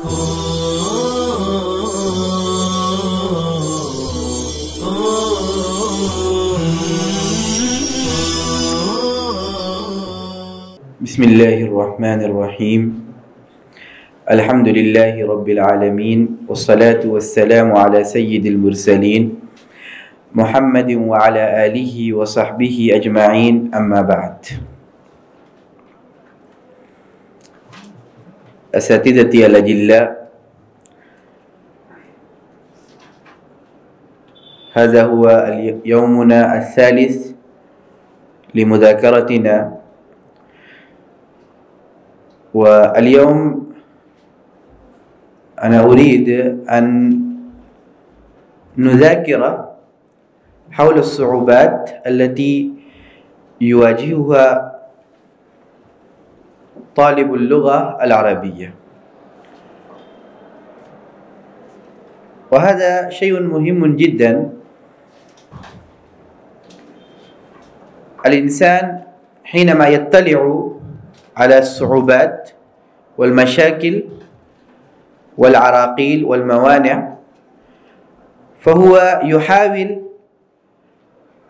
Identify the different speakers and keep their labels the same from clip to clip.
Speaker 1: بسم الله الرحمن الرحيم. الحمد لله رب العالمين، والصلاة والسلام على سيد المرسلين محمد وعلى آله وصحبه أجمعين، أما بعد. أساتذتي الأجلاء، هذا هو يومنا الثالث لمذاكرتنا، واليوم أنا أريد أن نذاكر حول الصعوبات التي يواجهها طالب اللغة العربية، وهذا شيء مهم جدا. الإنسان حينما يطلع على الصعوبات والمشاكل والعراقيل والموانع، فهو يحاول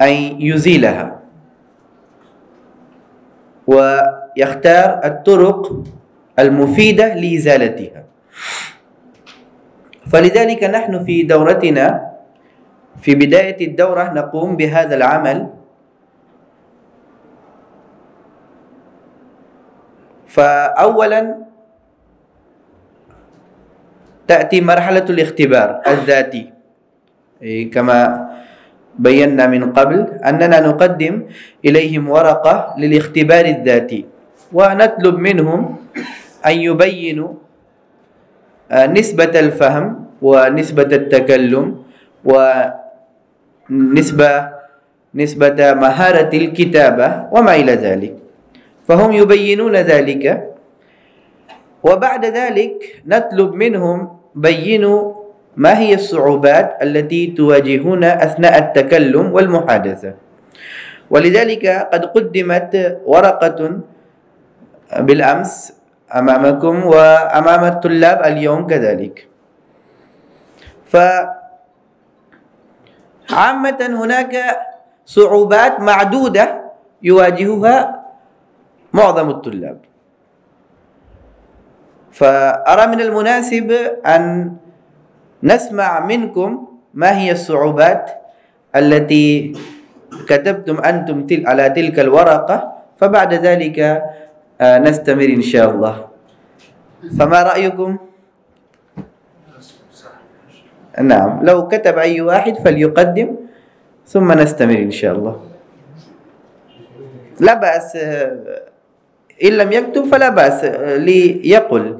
Speaker 1: أن يزيلها ويختار الطرق المفيدة لإزالتها. فلذلك نحن في دورتنا في بداية الدورة نقوم بهذا العمل. فأولا تأتي مرحلة الاختبار الذاتي، كما بينا من قبل أننا نقدم إليهم ورقة للاختبار الذاتي، ونطلب منهم أن يبينوا نسبة الفهم ونسبة التكلم ونسبة مهارة الكتابة وما إلى ذلك، فهم يبينون ذلك. وبعد ذلك نطلب منهم بينوا ما هي الصعوبات التي تواجهون أثناء التكلم والمحادثة. ولذلك قد قدمت ورقة بالأمس أمامكم وأمام الطلاب اليوم كذلك. فعامة هناك صعوبات معدودة يواجهها معظم الطلاب، فأرى من المناسب أن نسمع منكم ما هي الصعوبات التي كتبتم أنتم على تلك الورقة، فبعد ذلك نستمر إن شاء الله. فما رأيكم؟ نعم، لو كتب أي واحد فليقدم ثم نستمر إن شاء الله. لا بأس، إن لم يكتب فلا بأس ليقل،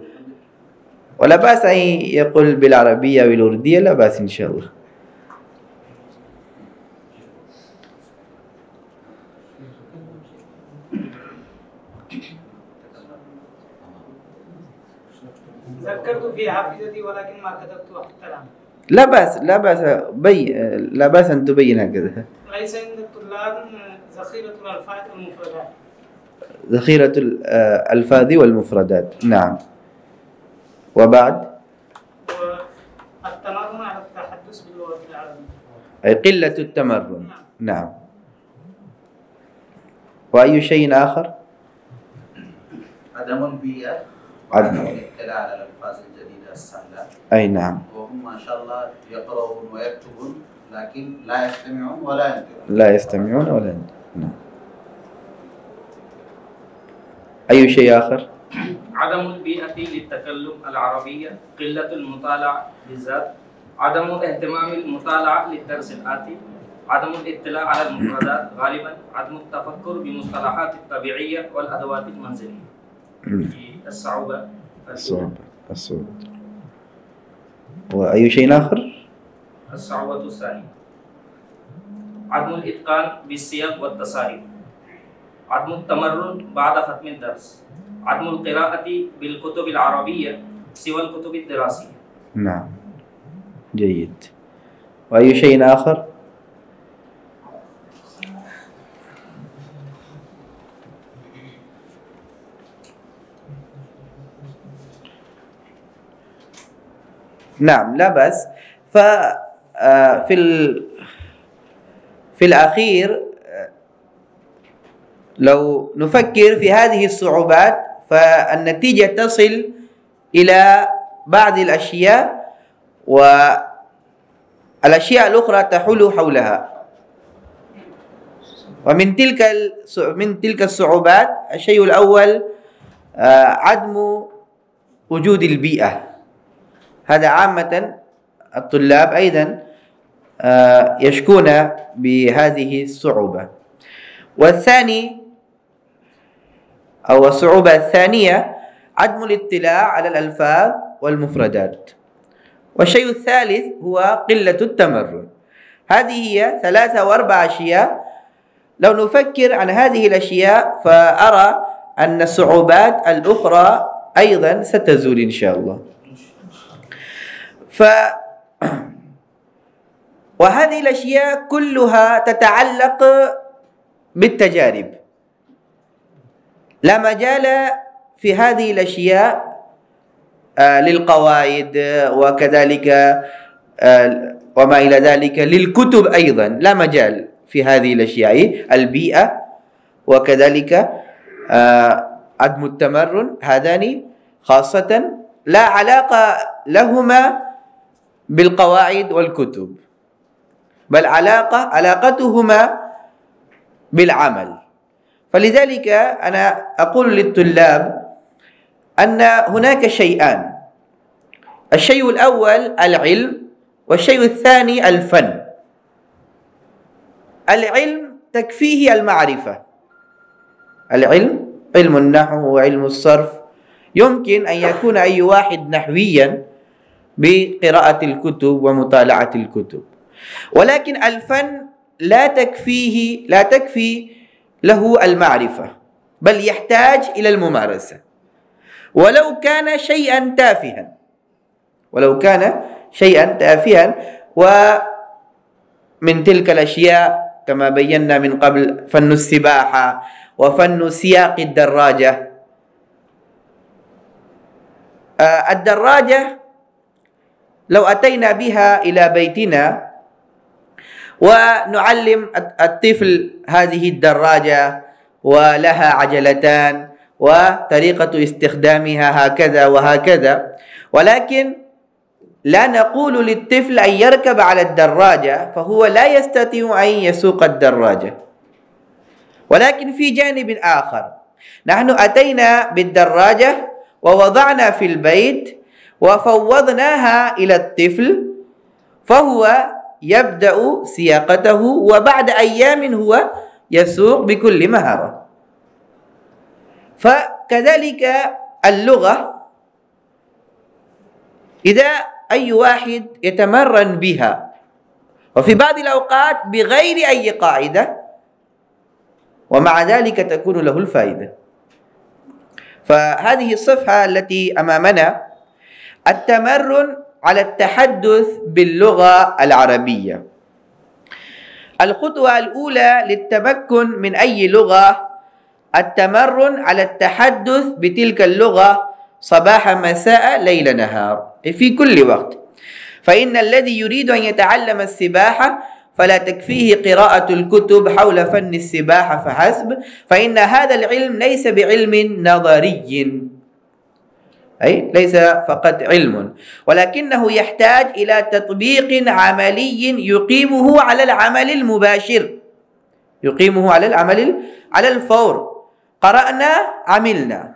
Speaker 1: ولا بأس أن يقول بالعربية والأردية، لا بأس إن شاء الله.
Speaker 2: ذكرت في حافظتي ولكن ما كتبت حتى الآن.
Speaker 1: لا بأس، لا بأس، لا بأس أن تبين هكذا.
Speaker 2: ليس عند الطلاب ذخيرة الألفاظ والمفردات.
Speaker 1: ذخيرة الألفاظ والمفردات، نعم. وبعد
Speaker 2: التمرن على التحدث باللغة العربية،
Speaker 1: أي قلة التمرن. نعم. وأي شيء آخر؟
Speaker 3: عدم البيئة،
Speaker 1: عدم
Speaker 3: الاطلاع على الألفاظ الجديدة السهلة.
Speaker 1: أي نعم.
Speaker 3: وهم ما شاء الله يقرؤون ويكتبون لكن لا يستمعون ولا ينطقون.
Speaker 1: لا يستمعون ولا ينطقون. نعم. أي شيء آخر؟
Speaker 4: عدم البيئة للتكلم العربية، قلة المطالعة بالذات، عدم اهتمام المطالعة للدرس الآتي، عدم الاطلاع على المفردات غالبا، عدم التفكر بمصطلحات الطبيعية والأدوات المنزلية. الصعوبة.
Speaker 1: وأي شيء آخر؟
Speaker 4: الصعوبة الثانية عدم الإتقان بالسياق والتصاريف، عدم التمرن بعد ختم الدرس، عدم القراءة بالكتب العربية سوى الكتب الدراسية.
Speaker 1: نعم، جيد. وأي شيء آخر؟ نعم لا بأس. في الأخير لو نفكر في هذه الصعوبات فالنتيجة تصل إلى بعض الأشياء والأشياء الأخرى تحول حولها. ومن تلك الصعوبات الشيء الأول عدم وجود البيئة. هذا عامة الطلاب أيضا يشكون بهذه الصعوبة. والثاني أو الصعوبة الثانية عدم الاطلاع على الألفاظ والمفردات. والشيء الثالث هو قلة التمرن. هذه هي 3 أو 4 أشياء. لو نفكر عن هذه الأشياء فأرى أن الصعوبات الأخرى أيضا ستزول إن شاء الله. وهذه الأشياء كلها تتعلق بالتجارب. لا مجال في هذه الأشياء للقواعد وكذلك وما إلى ذلك للكتب أيضا، لا مجال في هذه الأشياء. البيئة وكذلك عدم التمرن، هذان خاصة لا علاقة لهما بالقواعد والكتب، بل علاقتهما بالعمل. فلذلك أنا أقول للطلاب أن هناك شيئان: الشيء الأول العلم، والشيء الثاني الفن. العلم تكفيه المعرفة، العلم علم النحو وعلم الصرف، يمكن أن يكون أي واحد نحويا بقراءة الكتب ومطالعة الكتب. ولكن الفن لا تكفي له المعرفة، بل يحتاج إلى الممارسة. ولو كان شيئا تافها، ومن تلك الأشياء كما بينا من قبل فن السباحة وفن سياق الدراجة. الدراجة لو أتينا بها إلى بيتنا ونعلم الطفل هذه الدراجة ولها عجلتان وطريقة استخدامها هكذا وهكذا، ولكن لا نقول للطفل أن يركب على الدراجة، فهو لا يستطيع أن يسوق الدراجة. ولكن في جانب آخر نحن أتينا بالدراجة ووضعنا في البيت وفوضناها إلى الطفل، فهو يبدأ سياقته وبعد أيام هو يسوق بكل مهارة. فكذلك اللغة، إذا أي واحد يتمرن بها وفي بعض الأوقات بغير أي قاعدة، ومع ذلك تكون له الفائدة. فهذه الصفحة التي أمامنا التمرن على التحدث باللغة العربية. الخطوة الأولى للتمكن من أي لغة التمرن على التحدث بتلك اللغة صباح مساء ليل نهار في كل وقت. فإن الذي يريد أن يتعلم السباحة فلا تكفيه قراءة الكتب حول فن السباحة فحسب، فإن هذا العلم ليس بعلم نظري، أي ليس فقط علم، ولكنه يحتاج إلى تطبيق عملي يقيمه على العمل المباشر، يقيمه على الفور. قرأنا عملنا،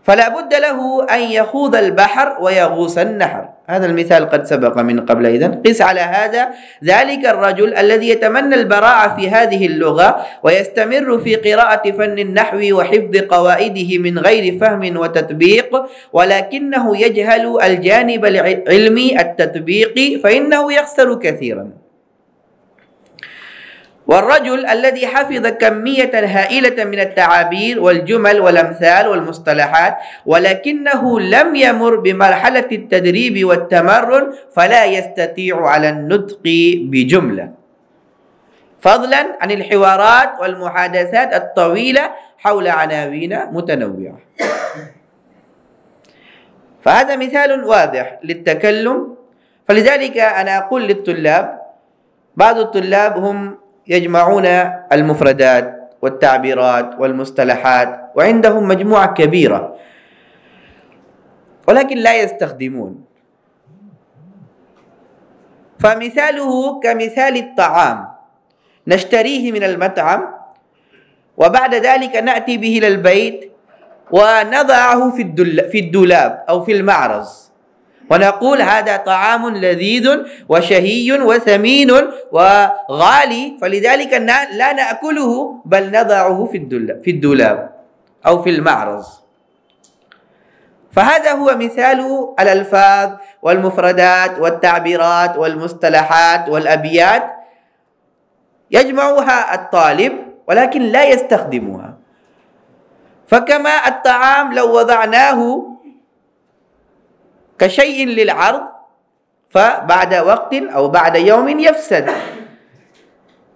Speaker 1: فلا بد له أن يخوض البحر ويغوص النهر. هذا المثال قد سبق من قبل. إذن قس على هذا ذلك الرجل الذي يتمنى البراعة في هذه اللغة ويستمر في قراءة فن النحو وحفظ قواعده من غير فهم وتطبيق، ولكنه يجهل الجانب العلمي التطبيقي، فإنه يخسر كثيرا. والرجل الذي حفظ كمية هائلة من التعابير والجمل والأمثال والمصطلحات ولكنه لم يمر بمرحلة التدريب والتمرن فلا يستطيع على النطق بجملة، فضلا عن الحوارات والمحادثات الطويلة حول عناوين متنوعة. فهذا مثال واضح للتكلم. فلذلك أنا أقول للطلاب، بعض الطلاب هم يجمعون المفردات والتعبيرات والمصطلحات وعندهم مجموعة كبيرة ولكن لا يستخدمون. فمثاله كمثال الطعام، نشتريه من المطعم وبعد ذلك نأتي به إلى البيت ونضعه في الدولاب أو في المعرض ونقول هذا طعام لذيذ وشهي وثمين وغالي، فلذلك لا نأكله بل نضعه في الدولاب أو في المعرض. فهذا هو مثال الألفاظ والمفردات والتعبيرات والمصطلحات والأبيات يجمعها الطالب ولكن لا يستخدمها. فكما الطعام لو وضعناه كشيء للعرض فبعد وقت أو بعد يوم يفسد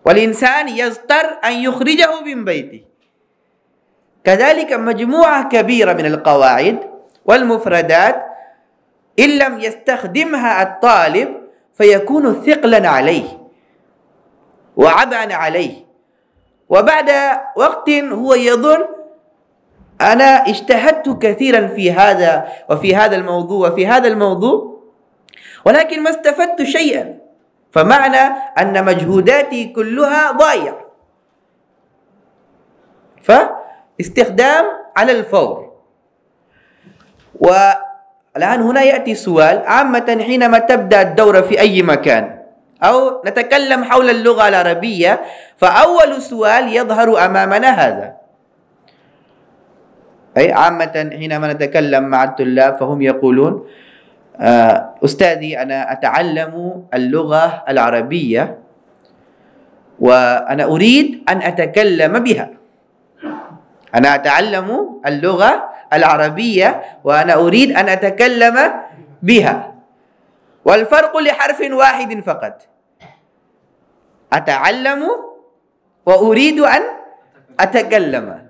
Speaker 1: والإنسان يضطر أن يخرجه من بيته، كذلك مجموعة كبيرة من القواعد والمفردات إن لم يستخدمها الطالب فيكون ثقلا عليه وعبئا عليه، وبعد وقت هو يظن أنا اجتهدت كثيرا في هذا وفي هذا الموضوع وفي هذا الموضوع ولكن ما استفدت شيئا، فمعنى أن مجهوداتي كلها ضايع. فاستخدام على الفور. والآن هنا يأتي سؤال عامة حينما تبدأ الدورة في أي مكان أو نتكلم حول اللغة العربية، فأول سؤال يظهر أمامنا هذا، أي عامة حينما نتكلم مع الطلاب فهم يقولون أستاذي أنا أتعلم اللغة العربية وأنا أريد أن أتكلم بها. أنا أتعلم اللغة العربية وأنا أريد أن أتكلم بها، والفرق لحرف واحد فقط، أتعلم وأريد أن أتكلم.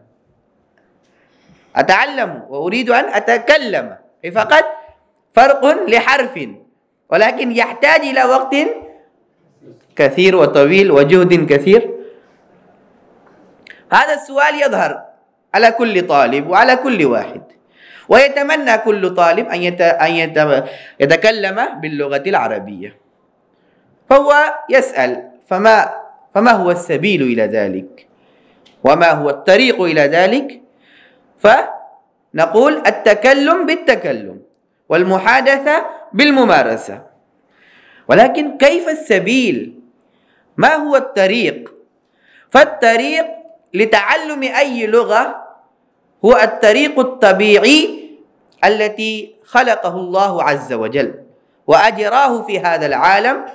Speaker 1: أتعلم وأريد أن أتكلم فقط فرق لحرف، ولكن يحتاج إلى وقت كثير وطويل وجهد كثير. هذا السؤال يظهر على كل طالب وعلى كل واحد، ويتمنى كل طالب أن يتكلم باللغة العربية، فهو يسأل فما هو السبيل إلى ذلك وما هو الطريق إلى ذلك؟ فنقول التكلم بالتكلم والمحادثة بالممارسة، ولكن كيف السبيل؟ ما هو الطريق؟ فالطريق لتعلم أي لغة هو الطريق الطبيعي التي خلقه الله عز وجل وأجراه في هذا العالم،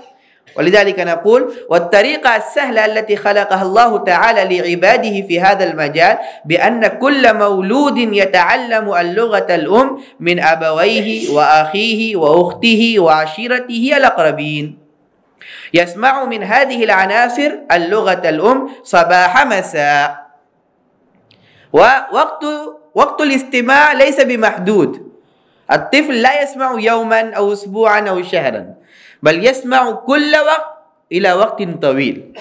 Speaker 1: ولذلك نقول والطريقة السهلة التي خلقها الله تعالى لعباده في هذا المجال بأن كل مولود يتعلم اللغة الأم من أبويه وأخيه وأخته وعشيرته الأقربين، يسمع من هذه العناصر اللغة الأم صباح مساء. ووقت الاستماع ليس بمحدود، الطفل لا يسمع يوما أو أسبوعا أو شهرا، بل يسمع كل وقت إلى وقت طويل،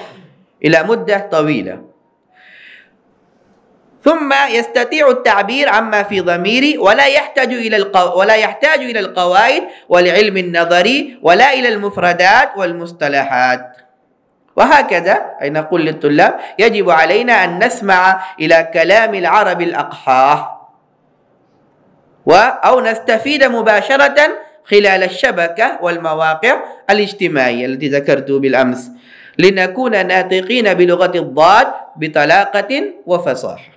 Speaker 1: إلى مدة طويلة، ثم يستطيع التعبير عما في ضميره ولا يحتاج إلى القواعد والعلم النظري ولا إلى المفردات والمصطلحات. وهكذا أي نقول للطلاب يجب علينا أن نسمع إلى كلام العرب الأقحاح أو نستفيد مباشرة خلال الشبكة والمواقع الاجتماعية التي ذكرت بالأمس لنكون ناطقين بلغة الضاد بطلاقة وفصاحة.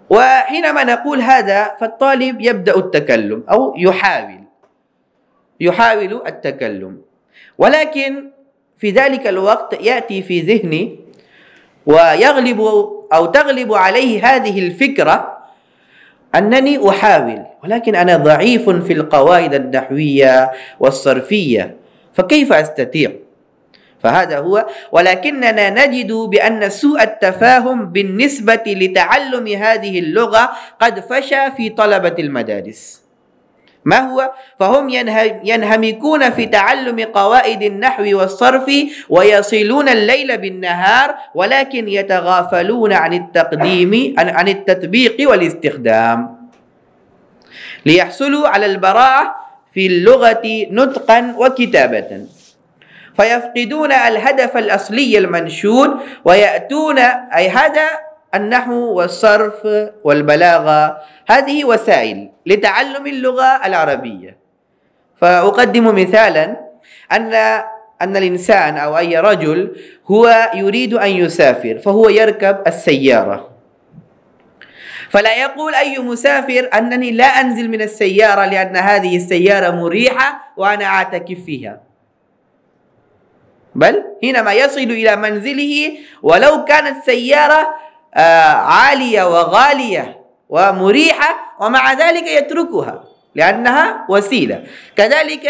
Speaker 1: وحينما نقول هذا فالطالب يبدأ التكلم أو يحاول التكلم، ولكن في ذلك الوقت يأتي في ذهني تغلب عليه هذه الفكرة أنني أحاول ولكن أنا ضعيف في القواعد النحوية والصرفية، فكيف أستطيع؟ فهذا هو. ولكننا نجد بأن سوء التفاهم بالنسبة لتعلم هذه اللغة قد فشى في طلبة المدارس. ما هو؟ فهم ينهمكون في تعلم قواعد النحو والصرف ويصلون الليل بالنهار، ولكن يتغافلون عن التطبيق والاستخدام ليحصلوا على البراعة في اللغة نطقا وكتابة، فيفقدون الهدف الأصلي المنشود ويأتون هذا النحو والصرف والبلاغة هذه وسائل لتعلم اللغة العربية. فأقدم مثالا أن الإنسان أو أي رجل هو يريد أن يسافر، فهو يركب السيارة، فلا يقول أي مسافر أنني لا أنزل من السيارة لأن هذه السيارة مريحة وأنا أعتكف فيها، بل حينما يصل إلى منزله ولو كانت سيارة عالية وغالية ومريحة ومع ذلك يتركها لأنها وسيلة. كذلك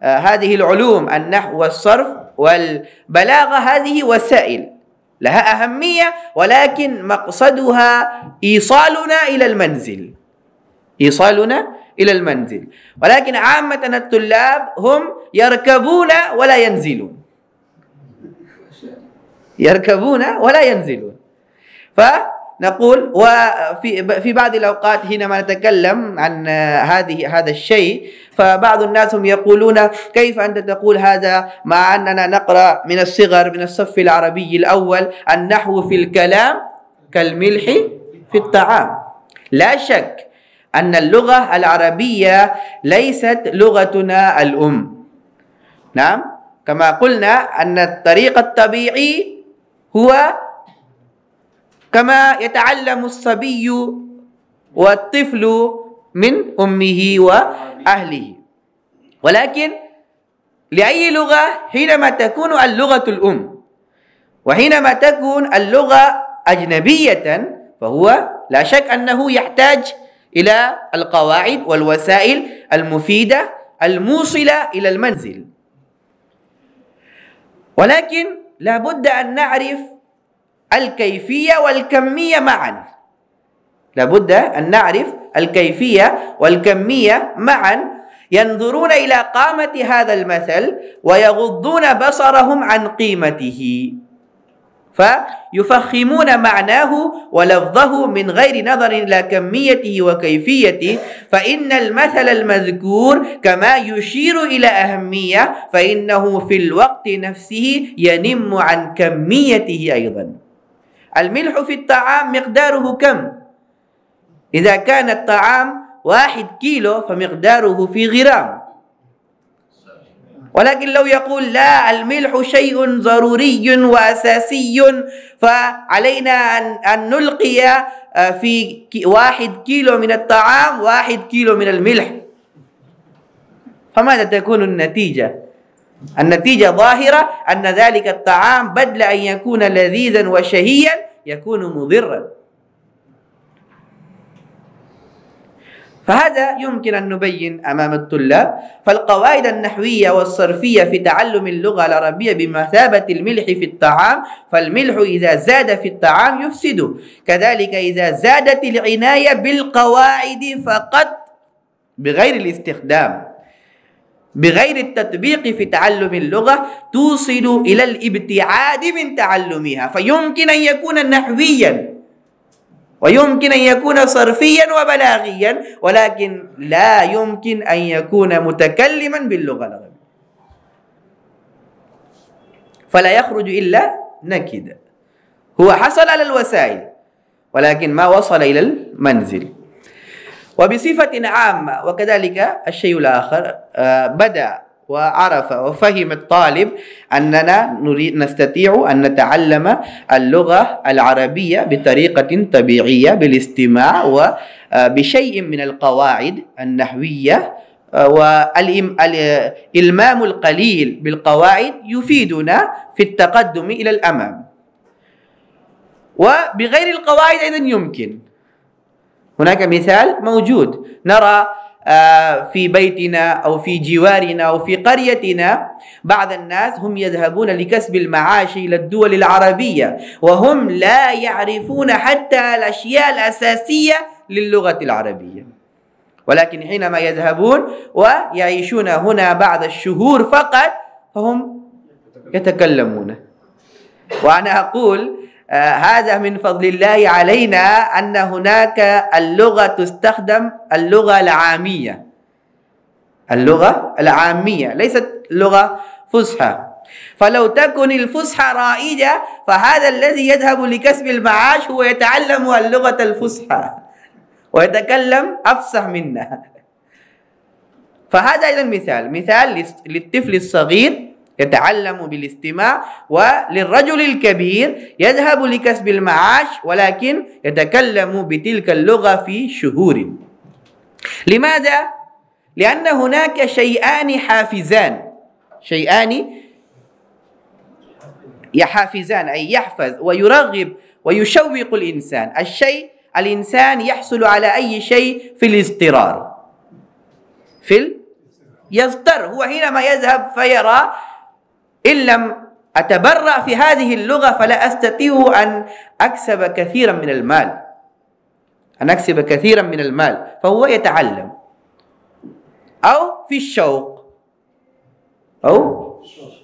Speaker 1: هذه العلوم النحو والصرف والبلاغة هذه وسائل لها أهمية، ولكن مقصدها إيصالنا إلى المنزل. ولكن عامة الطلاب هم يركبون ولا ينزلون. فنقول وفي بعض الأوقات حينما نتكلم عن هذا الشيء، فبعض الناس هم يقولون كيف أنت تقول هذا مع أننا نقرأ من الصغر من الصف العربي الأول النحو في الكلام كالملح في الطعام. لا شك أن اللغة العربية ليست لغتنا الأم. نعم، كما قلنا أن الطريق الطبيعي هو كما يتعلم الصبي والطفل من أمه وأهله، ولكن لأي لغة حينما تكون اللغة الأم وحينما تكون اللغة أجنبية فهو لا شك أنه يحتاج إلى القواعد والوسائل المفيدة الموصلة إلى المنزل. ولكن لا بد أن نعرف الكيفية والكمية معا. ينظرون إلى قامة هذا المثل ويغضون بصرهم عن قيمته، فيفخمون معناه ولفظه من غير نظر إلى كميته وكيفيته، فإن المثل المذكور كما يشير إلى أهمية فإنه في الوقت نفسه ينم عن كميته أيضا. الملح في الطعام مقداره كم؟ إذا كان الطعام 1 كيلو فمقداره في غرام. ولكن لو يقول لا، الملح شيء ضروري وأساسي فعلينا أن نلقي في 1 كيلو من الطعام 1 كيلو من الملح، فماذا تكون النتيجة؟ النتيجة ظاهرة أن ذلك الطعام بدل أن يكون لذيذا وشهيا يكون مضرا. فهذا يمكن أن نبين أمام الطلاب. فالقواعد النحوية والصرفية في تعلم اللغة العربية بمثابة الملح في الطعام، فالملح إذا زاد في الطعام يفسده، كذلك إذا زادت العناية بالقواعد فقط بغير الاستخدام بغير التطبيق في تعلم اللغة توصل إلى الابتعاد من تعلمها، فيمكن أن يكون نحويا ويمكن أن يكون صرفيا وبلاغيا، ولكن لا يمكن أن يكون متكلما باللغة العربية، فلا يخرج إلا نكدا. هو حصل على الوسائل ولكن ما وصل إلى المنزل. وبصفة عامة وكذلك الشيء الآخر، بدأ وعرف وفهم الطالب أننا نستطيع أن نتعلم اللغة العربية بطريقة طبيعية بالاستماع وبشيء من القواعد النحوية، والإلمام القليل بالقواعد يفيدنا في التقدم إلى الأمام. وبغير القواعد أيضا يمكن. هناك مثال موجود، نرى في بيتنا أو في جوارنا أو في قريتنا بعض الناس هم يذهبون لكسب المعاش إلى الدول العربية وهم لا يعرفون حتى الأشياء الأساسية للغة العربية، ولكن حينما يذهبون ويعيشون هنا بعض الشهور فقط فهم يتكلمون. وأنا أقول هذا من فضل الله علينا أن هناك اللغة تستخدم اللغة العامية، اللغة العامية ليست لغة فصحى. فلو تكن الفصحى رائجة فهذا الذي يذهب لكسب المعاش هو يتعلم اللغة الفصحى ويتكلم أفصح منها. فهذا أيضا مثال للطفل الصغير يتعلم بالاستماع، وللرجل الكبير يذهب لكسب المعاش ولكن يتكلم بتلك اللغة في شهور. لماذا؟ لأن هناك شيئان حافزان، شيئان يحافزان أي يحفز ويرغب ويشوق الإنسان. الإنسان يحصل على أي شيء في الاضطرار، يضطر هو حينما يذهب فيرى إن لم أتبرع في هذه اللغة فلا أستطيع أن أكسب كثيرا من المال، فهو يتعلم. أو في الشوق، أو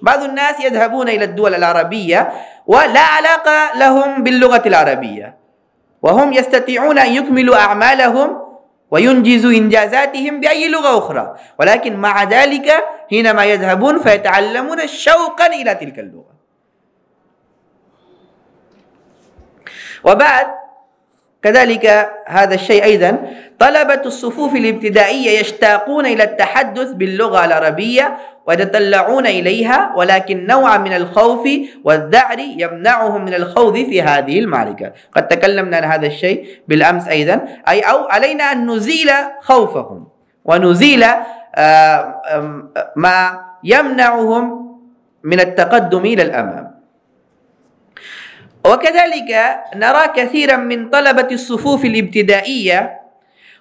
Speaker 1: بعض الناس يذهبون إلى الدول العربية ولا علاقة لهم باللغة العربية وهم يستطيعون أن يكملوا أعمالهم وينجزوا إنجازاتهم بأي لغة أخرى، ولكن مع ذلك حينما يذهبون فيتعلمون شوقا إلى تلك اللغة. وبعد كذلك هذا الشيء أيضا طلبة الصفوف الابتدائية يشتاقون إلى التحدث باللغة العربية ويتطلعون إليها، ولكن نوع من الخوف والذعر يمنعهم من الخوض في هذه المعركة. قد تكلمنا عن هذا الشيء بالأمس أيضا، أو علينا أن نزيل خوفهم ونزيل ما يمنعهم من التقدم إلى الأمام. وكذلك نرى كثيرا من طلبة الصفوف الابتدائية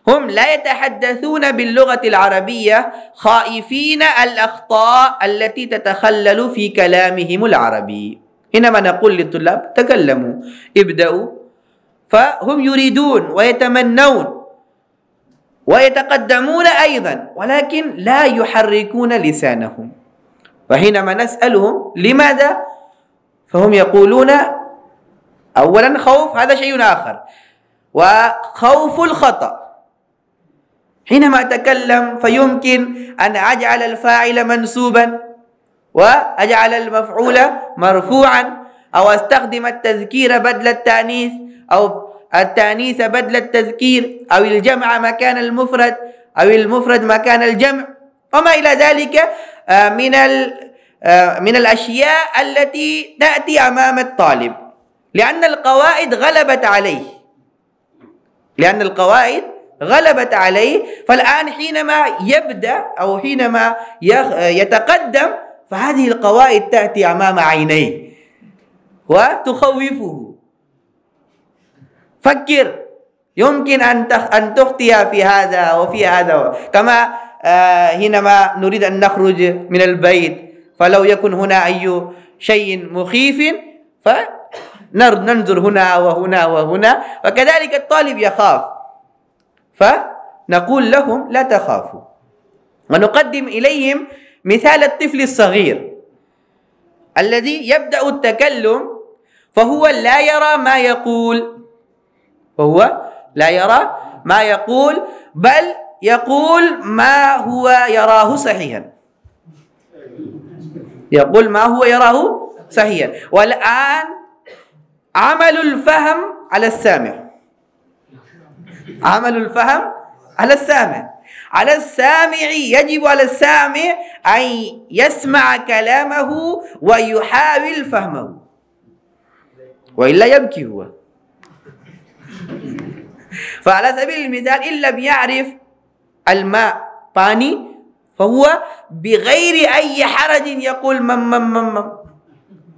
Speaker 1: هم لا يتحدثون باللغة العربية خائفين الأخطاء التي تتخلل في كلامهم العربي. حينما نقول للطلاب تكلموا ابدأوا، فهم يريدون ويتمنون ويتقدمون أيضا ولكن لا يحركون لسانهم. وحينما نسألهم لماذا فهم يقولون أولا خوف، هذا شيء آخر، وخوف الخطأ. حينما أتكلم فيمكن أن أجعل الفاعل منصوبا وأجعل المفعول مرفوعا، أو أستخدم التذكير بدل التأنيث أو التأنيث بدل التذكير، أو الجمع مكان المفرد أو المفرد مكان الجمع، وما إلى ذلك من الأشياء التي تأتي أمام الطالب، لأن القواعد غلبت عليه. فالآن حينما يبدأ أو حينما يتقدم فهذه القواعد تأتي أمام عينيه وتخوفه. فكر، يمكن أن تخطئ في هذا وفي هذا، كما حينما نريد أن نخرج من البيت فلو يكن هنا أي شيء مخيف فننظر هنا وهنا وهنا، وكذلك الطالب يخاف، فنقول لهم لا تخافوا، ونقدم إليهم مثال الطفل الصغير الذي يبدأ التكلم فهو لا يرى ما يقول، بل يقول ما هو يراه صحيحا. والآن عمل الفهم على السامع، على السامع يجب على السامع أن يسمع كلامه ويحاول فهمه، وإلا يبكي هو. فعلى سبيل المثال إن لم يعرف الماء باني فهو بغير أي حرج يقول مم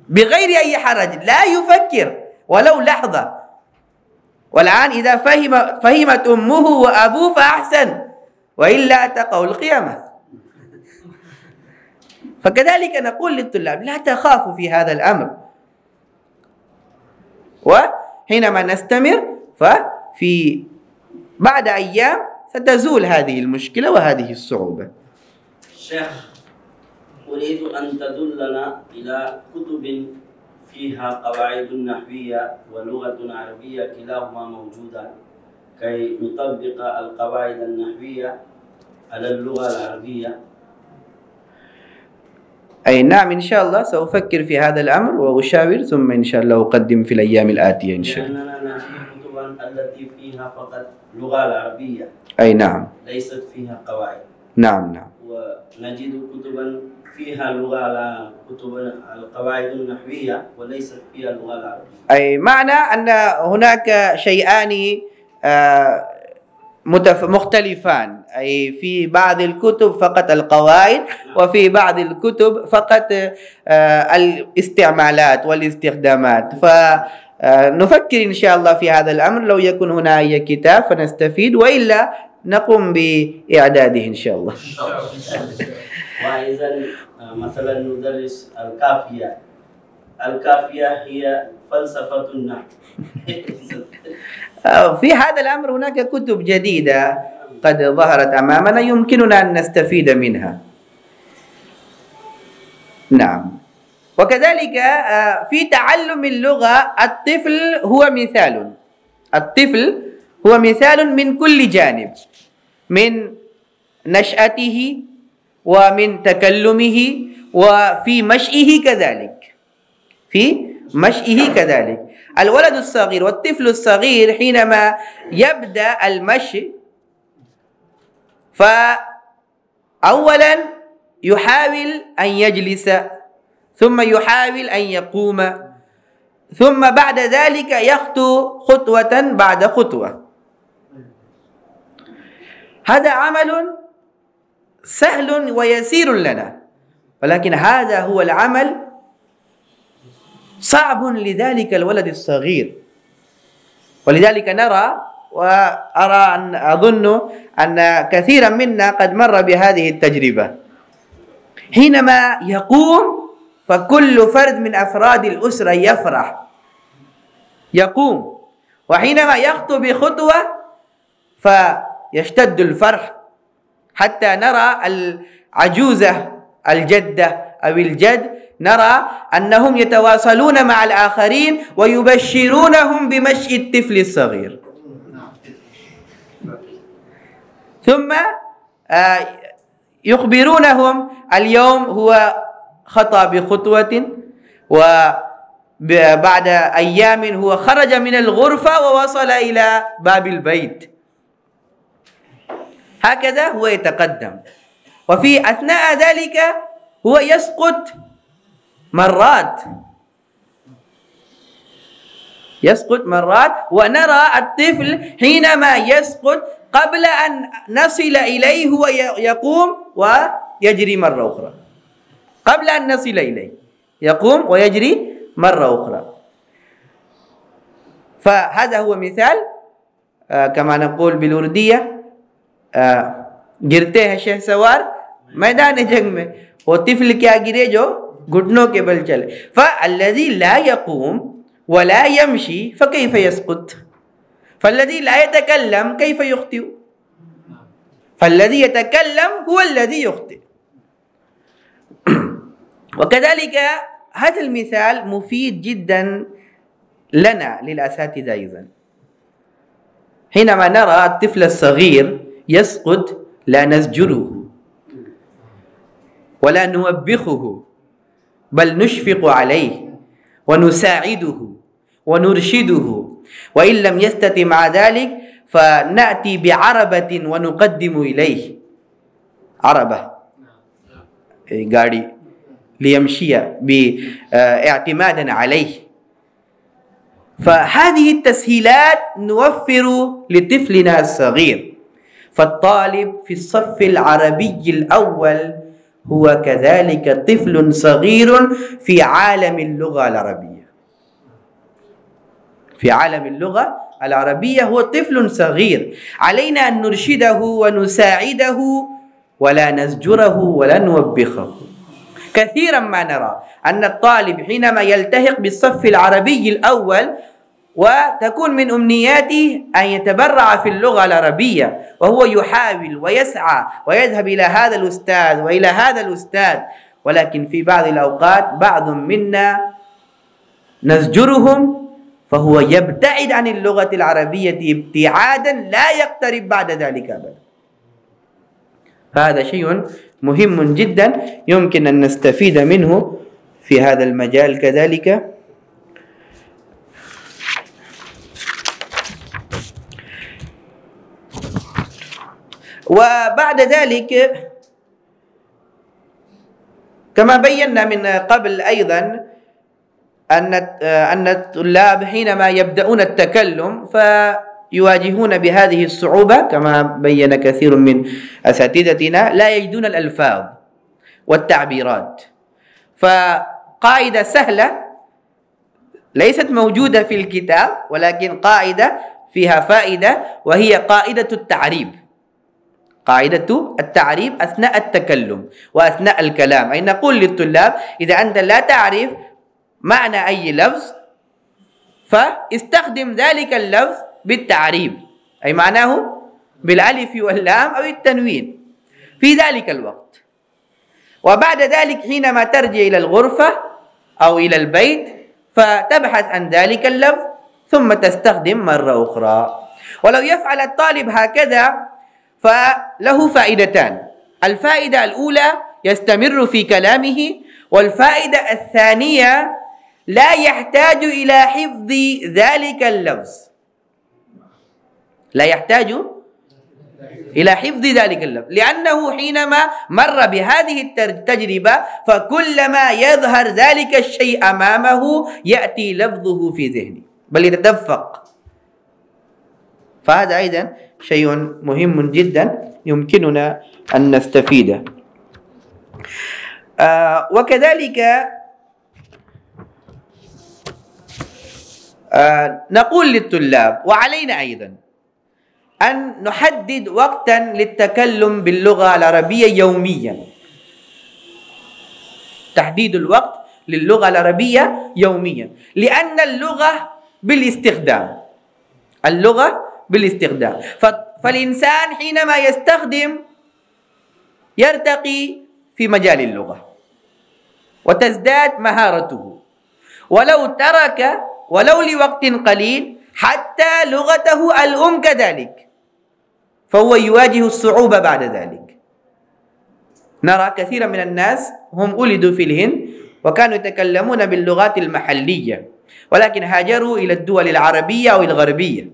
Speaker 1: بغير أي حرج، لا يفكر ولو لحظة. والآن إذا فهمت أمه وأبوه فأحسن، وإلا تقع القيامة. فكذلك نقول للطلاب لا تخافوا في هذا الأمر، وحينما نستمر ففي بعد أيام ستزول هذه المشكلة وهذه الصعوبة.
Speaker 5: شيخ، أريد أن تدلنا إلى كتب فيها قواعد نحوية ولغة عربية كلاهما موجودة كي نطبق القواعد النحوية على اللغة العربية.
Speaker 1: أي نعم، إن شاء الله سأفكر في هذا الأمر وأشاور، ثم إن شاء الله أقدم في الأيام الآتية إن شاء الله.
Speaker 5: لأننا نحن كتبا التي فيها فقط اللغة العربية.
Speaker 1: أي نعم.
Speaker 5: ليست فيها قواعد.
Speaker 1: نعم نعم.
Speaker 5: ونجد كتبا فيها اللغة كتب القواعد النحوية وليست فيها اللغة العربية.
Speaker 1: أي معنى أن هناك شيئان مختلفان، أي في بعض الكتب فقط القواعد، وفي بعض الكتب فقط الاستعمالات والاستخدامات. فنفكر إن شاء الله في هذا الأمر، لو يكون هنا أي كتاب فنستفيد، وإلا نقوم بإعداده إن شاء الله.
Speaker 5: وإذا مثلا ندرس الكافية. الكافية هي فلسفة النحو.
Speaker 1: في هذا الأمر هناك كتب جديدة قد ظهرت أمامنا يمكننا أن نستفيد منها. نعم. وكذلك في تعلم اللغة الطفل هو مثال. الطفل هو مثال من كل جانب، من نشأته ومن تكلمه وفي مشيه كذلك. في مشيه كذلك. الولد الصغير والطفل الصغير حينما يبدأ المشي فأولا يحاول أن يجلس، ثم يحاول أن يقوم، ثم بعد ذلك يخطو خطوة بعد خطوة. هذا عمل سهل ويسير لنا، ولكن هذا هو العمل صعب لذلك الولد الصغير. ولذلك نرى وأرى أن أظن أن كثيرا منا قد مر بهذه التجربة. حينما يقوم فكل فرد من أفراد الأسرة يفرح، يقوم، وحينما يخطو بخطوة فيشتد الفرح، حتى نرى العجوزة الجدة أو الجد نرى أنهم يتواصلون مع الآخرين ويبشرونهم بمشي الطفل الصغير. ثم يخبرونهم اليوم هو خطى بخطوة، وبعد أيام هو خرج من الغرفة ووصل إلى باب البيت. هكذا هو يتقدم، وفي أثناء ذلك هو يسقط مرات، ونرى الطفل حينما يسقط قبل أن نصل إليه هو يقوم ويجري مرة أخرى. قبل أن نصل إليه يقوم ويجري مرة أخرى. فهذا هو مثال كما نقول بالأردية गिरते हैं शहसवार मैदान जंग में, वो तिफल क्या गिरे जो घुटनों के बल चले. فالذي لا يقوم ولا يمشي فكيف يسقط؟ فالذي لا يتكلم كيف يخطئ؟ فالذي يتكلم هو الذي يخطئ. وكذلك هذا المثال مفيد جدا لنا للأساتذة أيضا. حينما نرى الطفل الصغير يسقط لا نزجره ولا نوبخه، بل نشفق عليه ونساعده ونرشده، وإن لم يستطع مع ذلك فنأتي بعربة ونقدم إليه عربة गाड़ी ليمشي باعتمادا عليه. فهذه التسهيلات نوفر لطفلنا الصغير. فالطالب في الصف العربي الأول هو كذلك طفل صغير في عالم اللغة العربية، في في عالم اللغة العربية هو طفل صغير، علينا أن نرشده ونساعده ولا نزجره ولا نوبخه. كثيرا ما نرى أن الطالب حينما يلتحق بالصف العربي الأول وتكون من أمنياته أن يتبرع في اللغة العربية، وهو يحاول ويسعى ويذهب إلى هذا الأستاذ وإلى هذا الأستاذ، ولكن في بعض الأوقات بعض منا نزجرهم فهو يبتعد عن اللغة العربية ابتعادا لا يقترب بعد ذلك أبدا. فهذا شيء مهم جدا يمكن أن نستفيد منه في هذا المجال كذلك. وبعد ذلك كما بينا من قبل أيضا أن الطلاب حينما يبدأون التكلم فيواجهون بهذه الصعوبة كما بين كثير من أساتذتنا، لا يجدون الألفاظ والتعبيرات. فقاعدة سهلة ليست موجودة في الكتاب ولكن قاعدة فيها فائدة، وهي قاعدة التعريب. قاعدة التعريب أثناء التكلم وأثناء الكلام، أي نقول للطلاب إذا أنت لا تعرف معنى أي لفظ فاستخدم ذلك اللفظ بالتعريب، أي معناه بالألف واللام أو التنوين في ذلك الوقت. وبعد ذلك حينما ترجع إلى الغرفة أو إلى البيت فتبحث عن ذلك اللفظ ثم تستخدم مرة أخرى. ولو يفعل الطالب هكذا فله فائدتان: الفائدة الأولى يستمر في كلامه، والفائدة الثانية لا يحتاج إلى حفظ ذلك اللفظ، لا يحتاج إلى حفظ ذلك اللفظ، لأنه حينما مر بهذه التجربة فكلما يظهر ذلك الشيء أمامه يأتي لفظه في ذهنه بل يتدفق. فهذا أيضا شيء مهم جدا يمكننا أن نستفيده. وكذلك نقول للطلاب وعلينا أيضا أن نحدد وقتا للتكلم باللغة العربية يوميا. تحديد الوقت للغة العربية يوميا، لأن اللغة بالاستخدام، اللغة بالاستخدام. فالإنسان حينما يستخدم يرتقي في مجال اللغة وتزداد مهارته، ولو ترك ولو لوقت قليل حتى لغته الأم كذلك فهو يواجه الصعوبة بعد ذلك. نرى كثيرا من الناس هم ولدوا في الهند وكانوا يتكلمون باللغات المحلية، ولكن هاجروا إلى الدول العربية أو الغربية،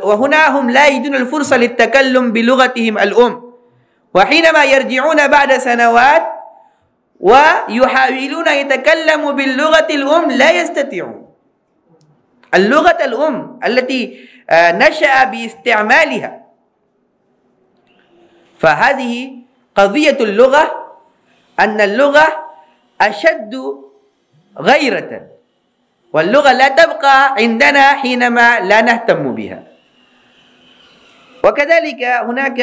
Speaker 1: وهنا هم لا يجدون الفرصة للتكلم بلغتهم الأم، وحينما يرجعون بعد سنوات ويحاولون أن يتكلموا باللغة الأم لا يستطيعون. اللغة الأم التي نشأ باستعمالها. فهذه قضية اللغة، أن اللغة أشد غيرة، واللغة لا تبقى عندنا حينما لا نهتم بها. وكذلك هناك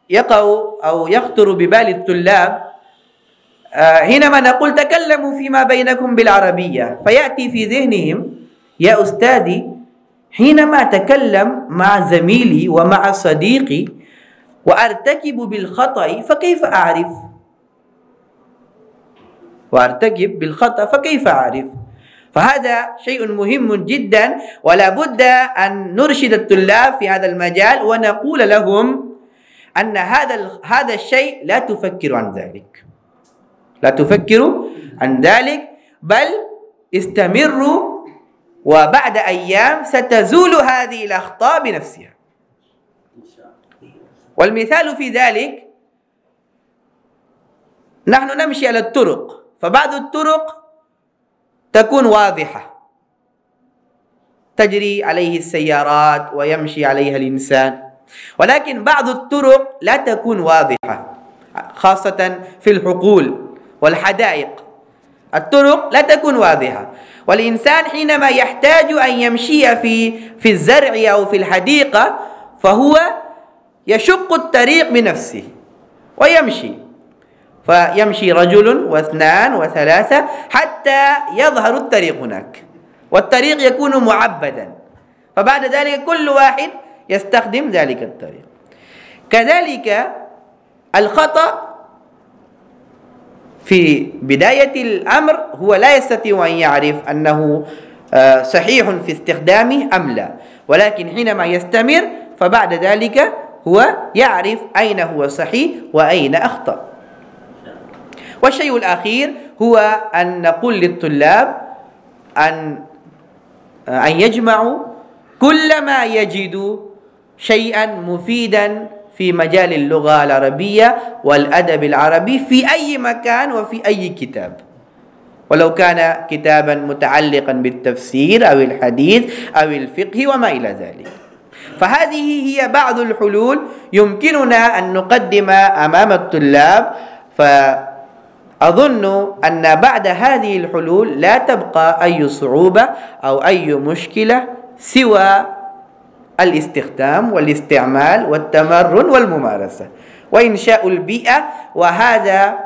Speaker 1: يقع أو يخطر ببال الطلاب حينما نقول تكلموا فيما بينكم بالعربية، فيأتي في ذهنهم يا أستاذي حينما أتكلم مع زميلي ومع صديقي وأرتكب بالخطأ فكيف أعرف؟ وأرتكب بالخطأ فكيف أعرف؟ فهذا شيء مهم جدا، ولا بد أن نرشد الطلاب في هذا المجال ونقول لهم أن هذا الشيء لا تفكروا عن ذلك، لا تفكروا عن ذلك، بل استمروا وبعد أيام ستزول هذه الأخطاء بنفسها. والمثال في ذلك نحن نمشي على الطرق، فبعض الطرق تكون واضحة تجري عليه السيارات ويمشي عليها الإنسان، ولكن بعض الطرق لا تكون واضحة، خاصة في الحقول والحدائق. الطرق لا تكون واضحة. والإنسان حينما يحتاج أن يمشي في الزرع أو في الحديقة فهو يشق الطريق بنفسه ويمشي، فيمشي رجل واثنان وثلاثة حتى يظهر الطريق هناك، والطريق يكون معبدا، فبعد ذلك كل واحد يستخدم ذلك الطريق. كذلك الخطأ في بداية الأمر هو لا يستطيع أن يعرف أنه صحيح في استخدامه أم لا، ولكن حينما يستمر فبعد ذلك هو يعرف أين هو صحيح وأين أخطأ. والشيء الأخير هو أن نقول للطلاب أن يجمعوا كلما يجدوا شيئا مفيدا في مجال اللغة العربية والأدب العربي في أي مكان وفي أي كتاب، ولو كان كتابا متعلقا بالتفسير أو الحديث أو الفقه وما إلى ذلك. فهذه هي بعض الحلول يمكننا أن نقدم أمام الطلاب، فأظن أن بعد هذه الحلول لا تبقى أي صعوبة أو أي مشكلة سوى الاستخدام والاستعمال والتمرن والممارسة وإنشاء البيئة، وهذا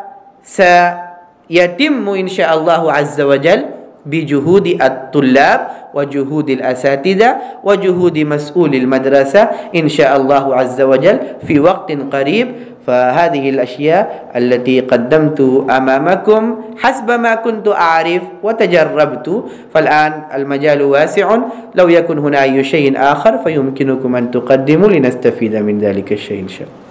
Speaker 1: سيتم إن شاء الله عز وجل بجهود الطلاب وجهود الأساتذة وجهود مسؤول المدرسة إن شاء الله عز وجل في وقت قريب. فهذه الأشياء التي قدمت أمامكم حسب ما كنت أعرف وتجربت، فالآن المجال واسع، لو يكن هنا أي شيء آخر فيمكنكم أن تقدموا لنستفيد من ذلك الشيء إن شاء الله.